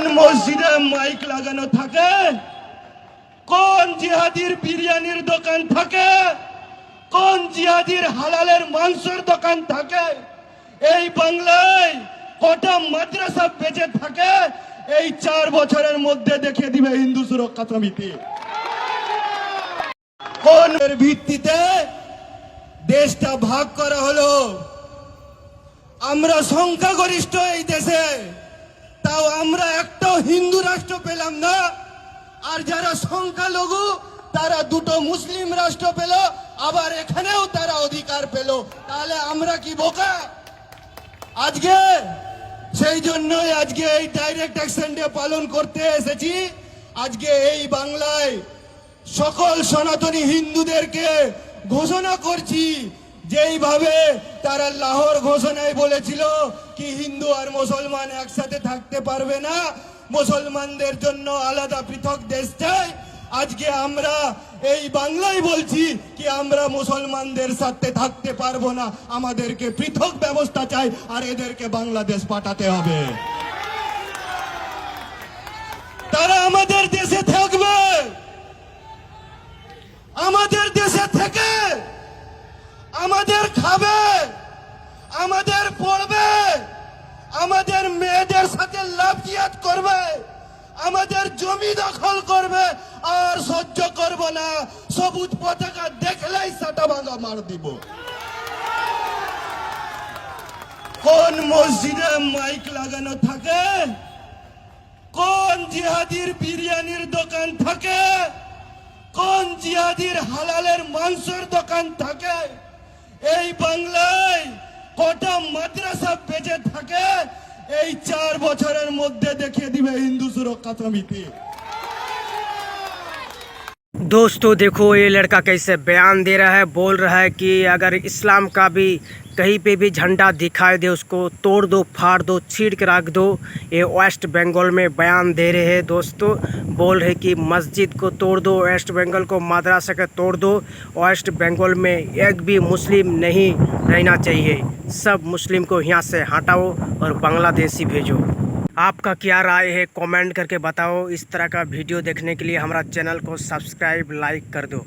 কোন মসজিদে মাইক লাগানো থাকে, কোন জিহাদির বিরিয়ানির দোকান থাকে, কোন জিহাদির হালালের মাংসের দোকান থাকে, এই বাংলায় কটা মাদ্রাসা বেঁচে থাকে, এই 4 বছরের মধ্যে দেখে দিবে হিন্দু সুরক্ষা সমিতি। কোন ভিত্তিতে দেশটা ভাগ করা হলো? আমরা সংখ্যাগরিষ্ঠ এই দেশে, তাও আমরা একটাও হিন্দু রাষ্ট্র পেলাম না। আর যারা সংখ্যালঘু তারা দুটো মুসলিম রাষ্ট্র পেল, আবার এখানেও তারা অধিকার পেল। তাহলে আমরা কি বোকা? আজকে সেই জন্যই আজকে এই ডাইরেক্ট অ্যাকশন ডে পালন করতে এসেছি। আজকে এই বাংলায় সকল সনাতনী হিন্দুদেরকে ঘোষণা করছি, যেইভাবে তারা লাহোর ঘোষণায় বলেছিল কি হিন্দু আর মুসলমান একসাথে থাকতে পারবে না, মুসলমানদের জন্য আলাদা পৃথক দেশ চাই। আজকে আমরা এই বাংলায় বলছি কি আমরা মুসলমানদের সাথে থাকতে পারবো না, আমাদেরকে পৃথক ব্যবস্থা চাই আর এদেরকে বাংলাদেশ পাঠাতে হবে। তারা আমাদের দেশে থাকবে, আমাদের দেশে থেকে আমাদের খাবে, আমাদের পড়বে, আমাদের মেয়েদের সাথে লাভ জিহাদ করবে, আমাদের জমি দখল করবে, আর সহ্য করব না। সবুজ পতাকা দেখলেই সাটা ভাঙা মার দিব। কোন মসজিদে মাইক লাগানো থাকে, কোন জিহাদির বিরিয়ানির দোকান থাকে, কোন জিহাদির হালালের মাংসের দোকান থাকে, এই বাংলায় কটা মাদ্রাসা বেঁচে থাকে, এই 4 বছরের মধ্যে দেখিয়ে দিবে হিন্দু সুরক্ষা সমিতি। दोस्तों देखो ये लड़का कैसे बयान दे रहा है, बोल रहा है कि अगर इस्लाम का भी कहीं पे भी झंडा दिखाई दे उसको तोड़ दो, फाड़ दो, छीड़ के रख दो। ये वेस्ट बंगाल में बयान दे रहे हैं दोस्तों। बोल रहे कि मस्जिद को तोड़ दो, वेस्ट बंगाल को मदरसा को तोड़ दो। वेस्ट बंगाल में एक भी मुस्लिम नहीं रहना चाहिए, सब मुस्लिम को यहाँ से हटाओ और बांग्लादेशी भेजो। आपका क्या राय है कमेंट करके बताओ। इस तरह का वीडियो देखने के लिए हमारा चैनल को सब्सक्राइब लाइक कर दो।